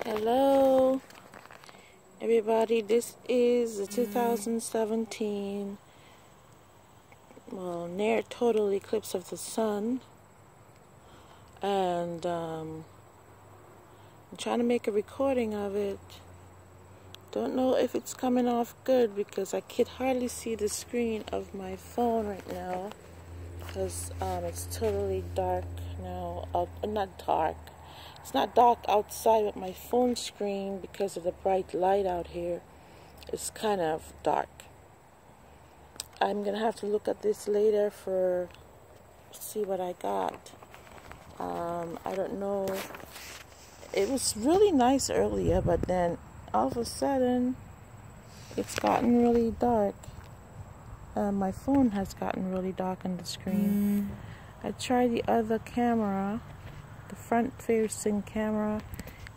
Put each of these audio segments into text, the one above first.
Hello everybody, this is the 2017 near total eclipse of the sun, and I'm trying to make a recording of it. Don't know if it's coming off good because I could hardly see the screen of my phone right now because it's totally dark now. Not dark. It's not dark outside, but my phone screen, because of the bright light out here, is kind of dark. I'm gonna have to look at this later for see what I got. I don't know. It was really nice earlier, but then all of a sudden it's gotten really dark. My phone has gotten really dark on the screen. I tried the other camera. The front-facing camera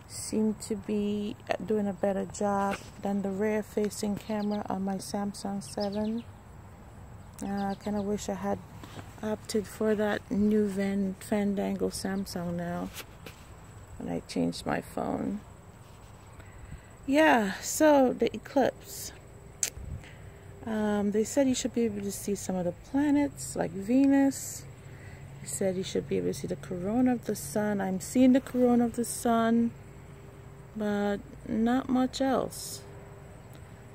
seemed to be doing a better job than the rear-facing camera on my Samsung 7. I kind of wish I had opted for that new Fandango Samsung now when I changed my phone. Yeah, so the eclipse. They said you should be able to see some of the planets, like Venus. They said you should be able to see the corona of the sun. I'm seeing the corona of the sun, but not much else.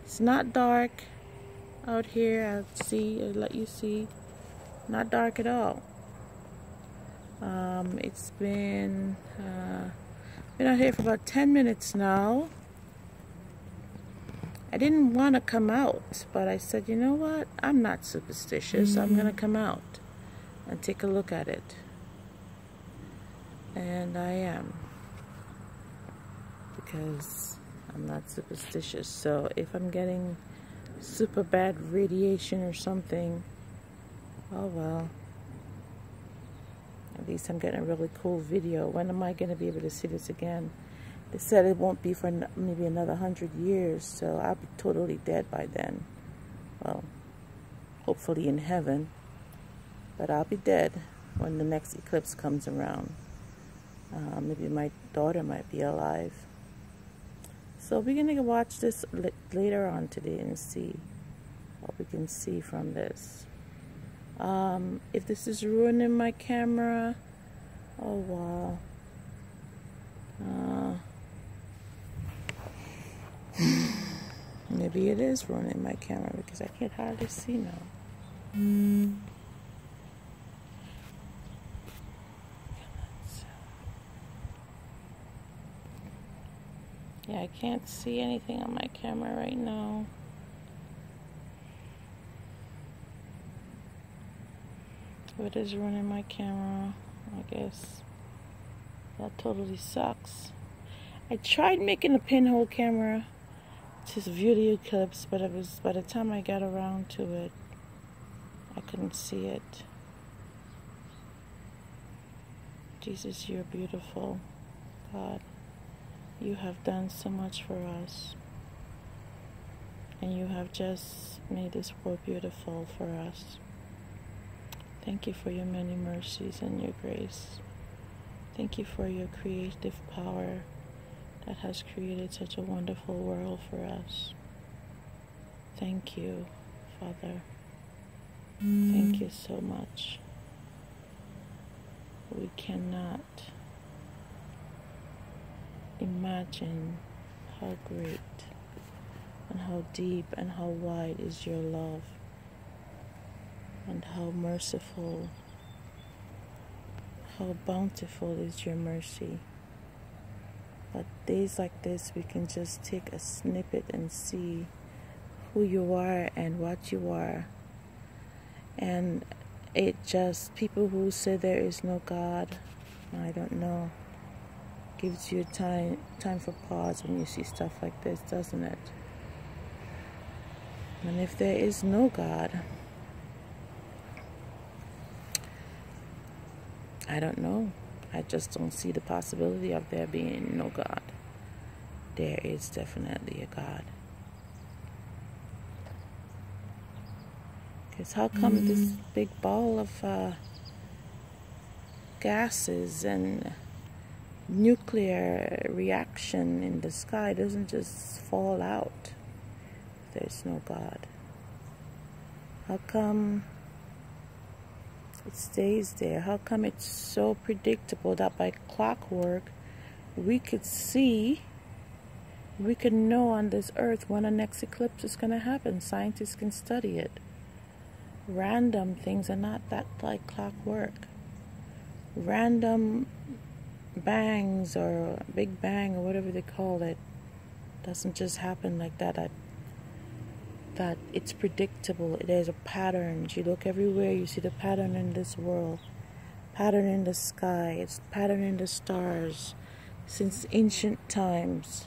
It's not dark out here. I'll let you see. Not dark at all. It's been out here for about 10 minutes now. I didn't want to come out, but I said, you know what? I'm not superstitious. I'm going to come out and take a look at it. And I am. Because I'm not superstitious. So if I'm getting super bad radiation or something, oh well. At least I'm getting a really cool video. When am I going to be able to see this again? They said it won't be for maybe another 100 years, so I'll be totally dead by then. Well, hopefully in heaven. But I'll be dead when the next eclipse comes around. Maybe my daughter might be alive. So we're going to watch this later on today and see what we can see from this. If this is ruining my camera, oh wow. Maybe it is ruining my camera because I can't hardly see now. Yeah, I can't see anything on my camera right now. It is ruining my camera, I guess. That totally sucks. I tried making a pinhole camera to view the eclipse, but it was, by the time I got around to it, I couldn't see it. Jesus, you're beautiful, God. You have done so much for us, and you have just made this world beautiful for us. Thank you for your many mercies and your grace. Thank you for your creative power that has created such a wonderful world for us. Thank you, Father. Thank you so much. We cannot imagine how great and how deep and how wide is your love, and how merciful, how bountiful is your mercy. But days like this, we can just take a snippet and see who you are and what you are. And it just, people who say there is no God, I don't know, gives you time for pause when you see stuff like this, doesn't it? And if there is no God, I don't know. I just don't see the possibility of there being no God. There is definitely a God. Because how come this big ball of gases and nuclear reaction in the sky doesn't just fall out. There's no God. How come it stays there? How come it's so predictable that by clockwork we could know on this earth when a next eclipse is going to happen? Scientists can study it. Random things are not that like clockwork. Random bangs or big bang or whatever they call it doesn't just happen like that. That it's predictable. There's a pattern. You look everywhere, you see the pattern in this world, pattern in the sky, it's pattern in the stars. Since ancient times,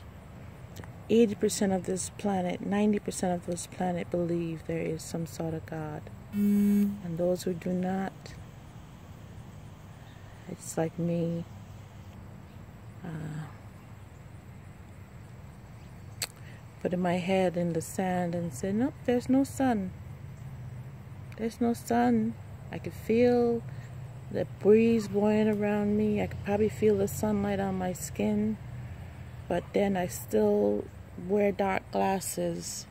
80% of this planet, 90% of this planet believe there is some sort of God. And those who do not, it's like me, putting my head in the sand and say, nope, there's no sun. There's no sun. I could feel the breeze blowing around me. I could probably feel the sunlight on my skin. But then I still wear dark glasses,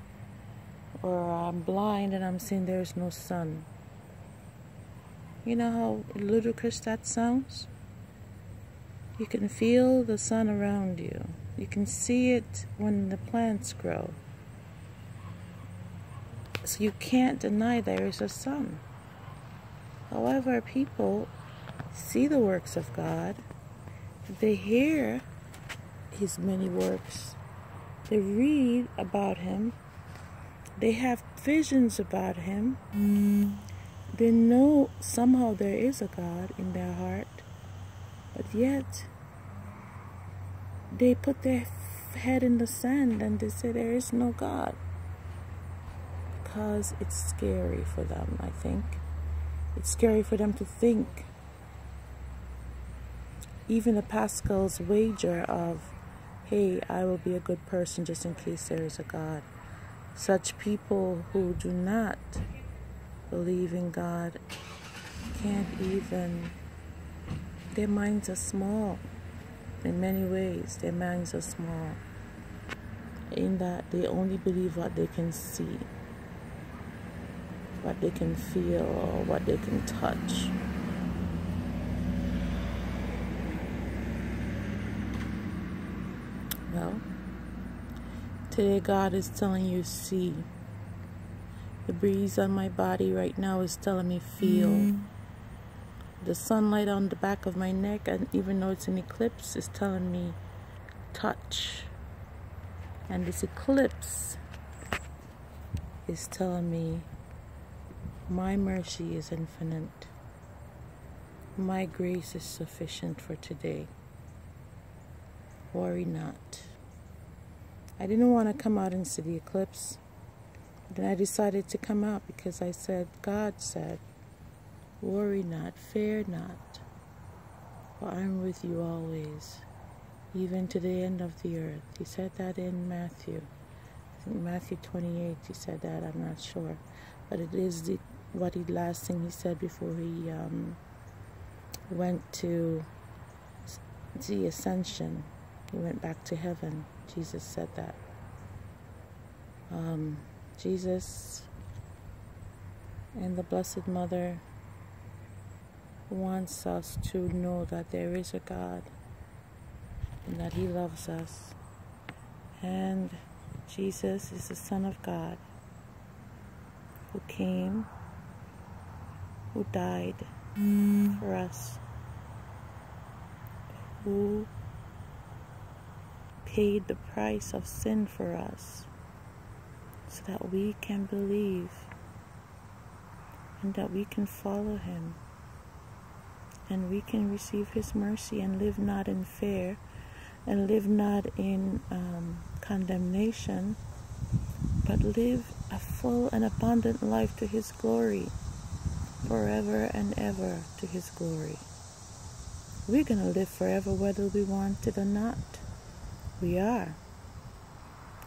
or I'm blind and I'm saying there's no sun. You know how ludicrous that sounds? You can feel the sun around you. You can see it when the plants grow. So you can't deny there is a sun. However, people see the works of God. They hear His many works. They read about Him. They have visions about Him. They know somehow there is a God in their heart. But yet, they put their head in the sand and they say there is no God. Because it's scary for them, I think. It's scary for them to think. Even the Pascal's wager of, hey, I will be a good person just in case there is a God. Such people who do not believe in God can't even, their minds are small. In many ways, their minds are small. In that they only believe what they can see, what they can feel, or what they can touch. Well, today God is telling you, see. The breeze on my body right now is telling me, feel. The sunlight on the back of my neck, and even though it's an eclipse, is telling me, touch. And this eclipse is telling me, my mercy is infinite. My grace is sufficient for today. Worry not. I didn't want to come out and see the eclipse. Then I decided to come out because I said, God said, worry not, fear not, for I am with you always, even to the end of the earth. He said that in Matthew. I think Matthew 28, he said that, I'm not sure. But it is the last thing he said before he went to the ascension. He went back to heaven. Jesus said that. Jesus and the Blessed Mother wants us to know that there is a God and that He loves us. And Jesus is the Son of God who came, who died for us, who paid the price of sin for us so that we can believe and that we can follow Him and we can receive His mercy and live not in fear and live not in condemnation, but live a full and abundant life to His glory, forever and ever to His glory. We're going to live forever whether we want it or not. We are.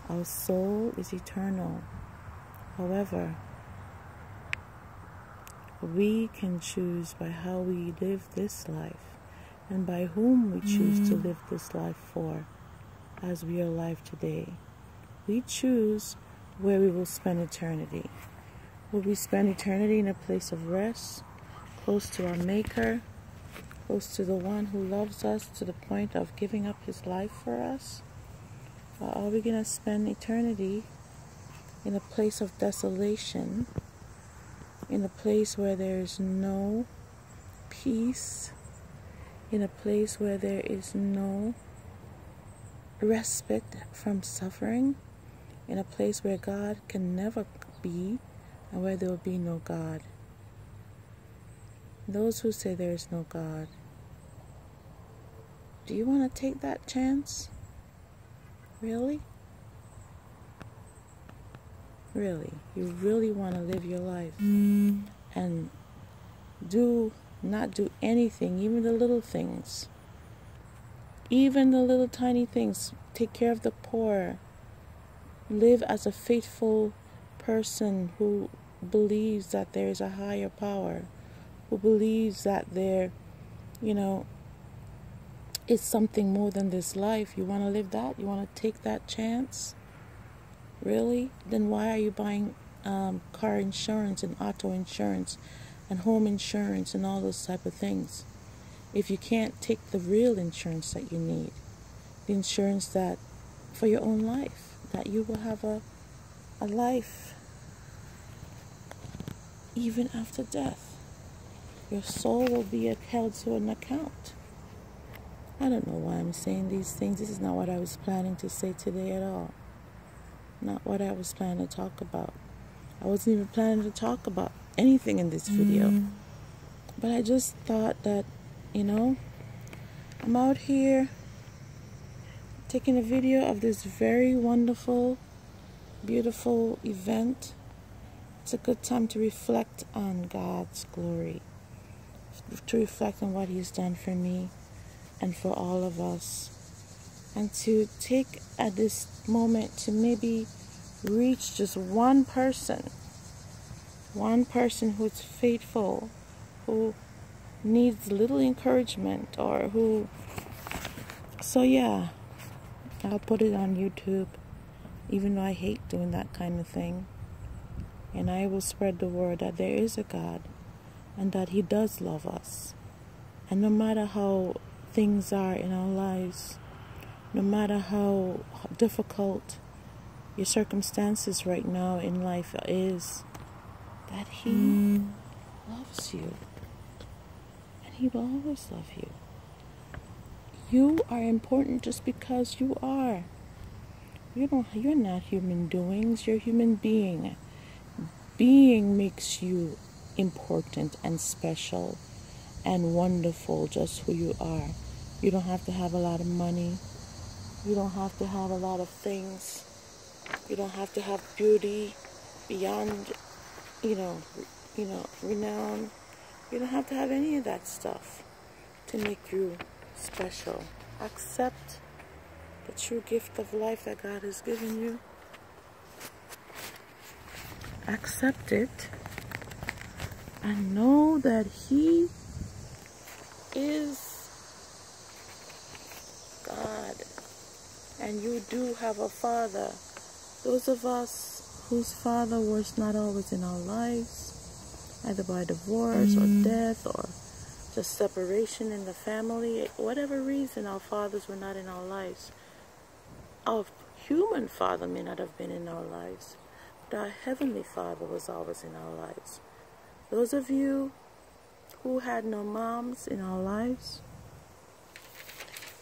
Our soul is eternal. However, we can choose by how we live this life and by whom we choose to live this life for as we are alive today. We choose where we will spend eternity. Will we spend eternity in a place of rest, close to our Maker, close to the one who loves us to the point of giving up his life for us? Or are we going to spend eternity in a place of desolation, in a place where there is no peace, in a place where there is no respite from suffering, in a place where God can never be and where there will be no God? Those who say there is no God, do you want to take that chance? Really? Really? You really want to live your life and not do anything, even the little things, even the little tiny things, take care of the poor, live as a faithful person who believes that there is a higher power, who believes that there, is something more than this life? You want to live that? You want to take that chance? Really? Then why are you buying car insurance and auto insurance and home insurance and all those type of things if you can't take the real insurance that you need, the insurance that for your own life, that you will have a life even after death? Your soul will be held to an account. I don't know why I'm saying these things. This is not what I was planning to say today at all. Not what I was planning to talk about. I wasn't even planning to talk about anything in this video. But I just thought that, I'm out here taking a video of this very wonderful, beautiful event. It's a good time to reflect on God's glory, to reflect on what he's done for me and for all of us, and to take at this moment to maybe reach just one person who's faithful, who needs little encouragement, or who, so yeah, I'll put it on YouTube, even though I hate doing that kind of thing, and I will spread the word that there is a God and that he does love us. And no matter how things are in our lives, no matter how difficult your circumstances right now in life is, that he loves you, and he will always love you. You are important just because you are. You're not human doings, you're human being. Being makes you important and special and wonderful, just who you are. You don't have to have a lot of money. You don't have to have a lot of things. You don't have to have beauty beyond, renown. You don't have to have any of that stuff to make you special. Accept the true gift of life that God has given you. Accept it and know that he is God, and you do have a Father. Those of us whose father was not always in our lives, either by divorce or death or just separation in the family, whatever reason our fathers were not in our lives, our human father may not have been in our lives, but our heavenly Father was always in our lives. Those of you who had no moms in our lives,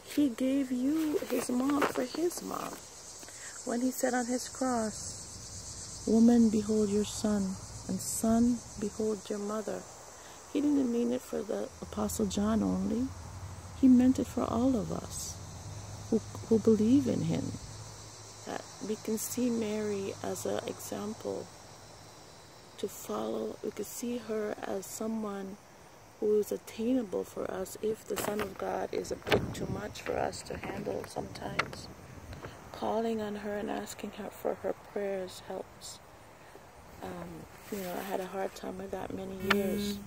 he gave you his mom for his mom. When he said on his cross, "Woman, behold your son, and son, behold your mother," he didn't mean it for the Apostle John only. He meant it for all of us who believe in him. That we can see Mary as an example to follow. We could see her as someone who is attainable for us if the Son of God is a bit too much for us to handle sometimes. Calling on her and asking her for her prayers helps. I had a hard time with that many years.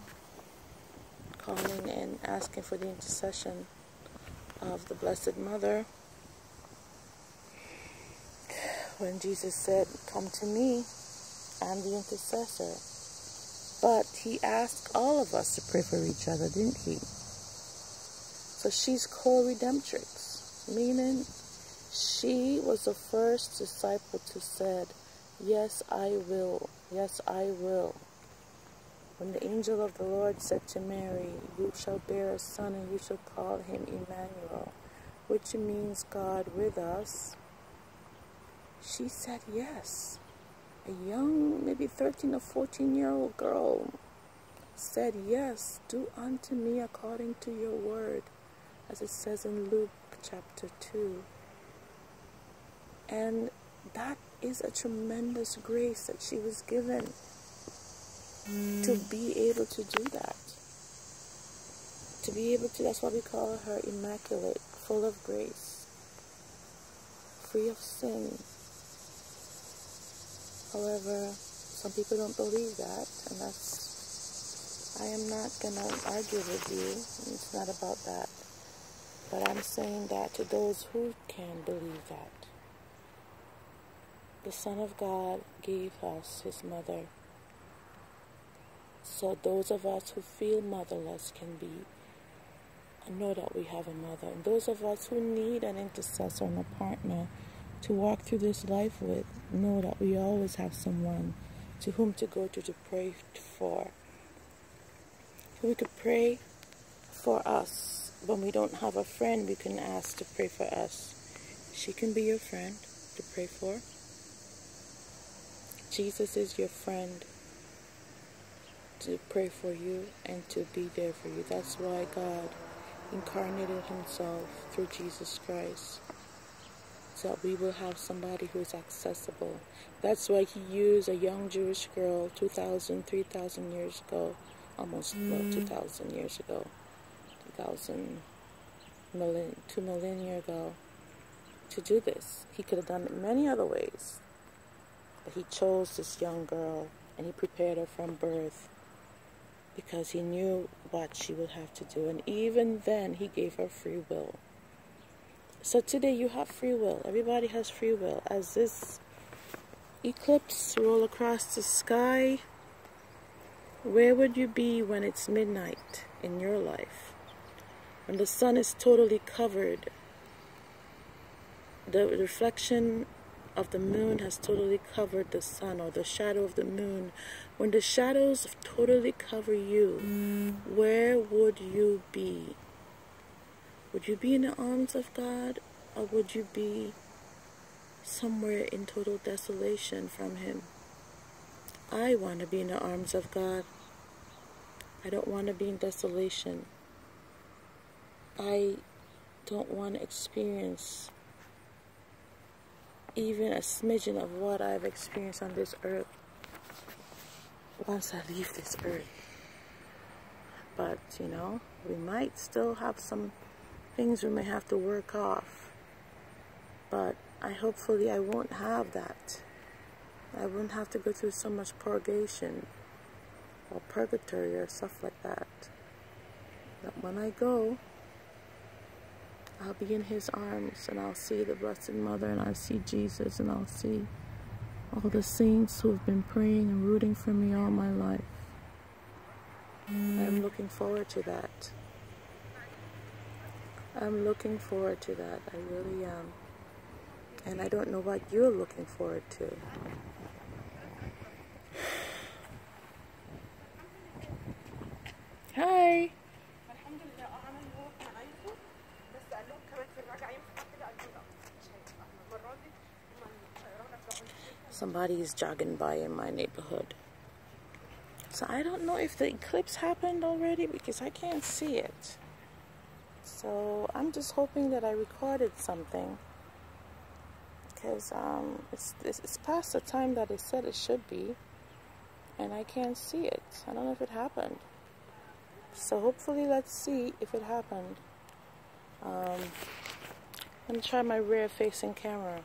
calling and asking for the intercession of the Blessed Mother. When Jesus said, "Come to me, I'm the intercessor." But he asked all of us to pray for each other, didn't he? So she's co-redemptrix, meaning she was the first disciple to said, "Yes, I will. Yes, I will." When the angel of the Lord said to Mary, "You shall bear a son and you shall call him Emmanuel," which means God with us, she said yes. A young, maybe 13 or 14-year-old girl said, "Yes, do unto me according to your word," as it says in Luke chapter 2. And that is a tremendous grace that she was given to be able to do that. To be able to, that's why we call her immaculate, full of grace, free of sin. However, some people don't believe that, and I am not going to argue with you. It's not about that. But I'm saying that to those who can believe that. The Son of God gave us his mother. So those of us who feel motherless can know that we have a mother. And those of us who need an intercessor and a partner to walk through this life with, know that we always have someone to whom to go to pray for. We could pray for us. When we don't have a friend, we can ask to pray for us. She can be your friend to pray for. Jesus is your friend to pray for you and to be there for you. That's why God incarnated himself through Jesus Christ, so that we will have somebody who is accessible. That's why he used a young Jewish girl 2,000, 3,000 years ago, almost 2,000 years ago, 2 millennia ago, to do this. He could have done it many other ways, but he chose this young girl and he prepared her from birth because he knew what she would have to do. And even then, he gave her free will. So today you have free will. Everybody has free will. As this eclipse roll across the sky, where would you be when it's midnight in your life? When the sun is totally covered, the reflection of the moon has totally covered the sun, or the shadow of the moon. When the shadows totally cover you, where would you be? Would you be in the arms of God, or would you be somewhere in total desolation from him? I want to be in the arms of God. I don't want to be in desolation. I don't want to experience even a smidgen of what I've experienced on this earth once I leave this earth. But, we might still have some things we may have to work off. But hopefully I won't have that. I won't have to go through so much purgation or purgatory or stuff like that. But when I go, I'll be in his arms, and I'll see the Blessed Mother, and I'll see Jesus, and I'll see all the saints who have been praying and rooting for me all my life. I'm looking forward to that. I'm looking forward to that. I really am. And I don't know what you're looking forward to. Hi. Somebody is jogging by in my neighborhood. So I don't know if the eclipse happened already because I can't see it. So I'm just hoping that I recorded something, because it's past the time that it said it should be, and I can't see it. I don't know if it happened. So hopefully, let's see if it happened. Let me try my rear-facing camera.